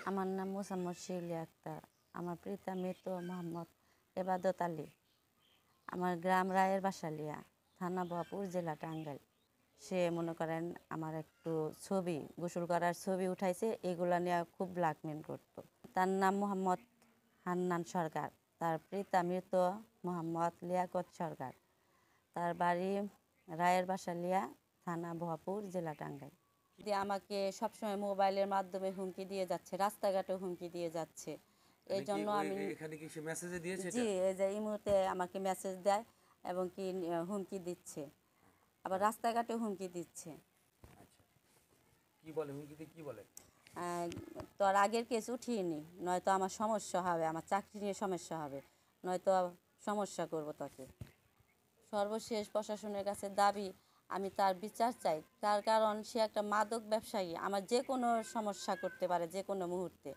আমার নাম মোসাম্মদ শিউলি আক্তার। আমার পিতা মৃত মোহাম্মদ এবাদত আলী। আমার গ্রাম রায়ের বাসালিয়া, থানা ভরপুর, জেলা টাঙ্গাইল। সে মনে করেন আমার একটু ছবি, গোসল করার ছবি উঠাইছে, এগুলা নিয়ে খুব ব্ল্যাকমেল করতো। তার নাম মোহাম্মদ হান্নান সরকার। তার পিতা মৃত মোহাম্মদ লিয়াকত সরকার। তার বাড়ি রায়ের বাসালিয়া, থানা ভরপুর, জেলা টাঙ্গাইল। আমাকে সবসময় মোবাইলের মাধ্যমে হুমকি দিয়ে যাচ্ছে, রাস্তাঘাটে হুমকি দিয়ে যাচ্ছে। এই জন্য আমি এখানে কি সে মেসেজে দিয়েছে? জি, এই যে এই মুহূর্তে আমাকে মেসেজ দেয় এবং কি হুমকি দিচ্ছে, আবার রাস্তাঘাটে হুমকি দিচ্ছে। আচ্ছা, কি বলে হুমকিতে, কি বলে? তোর আগের কেস উঠিয়ে নি, নয়তো আমার সমস্যা হবে, আমার চাকরি নিয়ে সমস্যা হবে, নয়তো সমস্যা করব তোকে। সর্বশেষ প্রশাসনের কাছে দাবি, আমি তার বিচার চাই। তার কারণ সে একটা মাদক ব্যবসায়ী, আমার যে কোনো সমস্যা করতে পারে যে কোনো মুহূর্তে।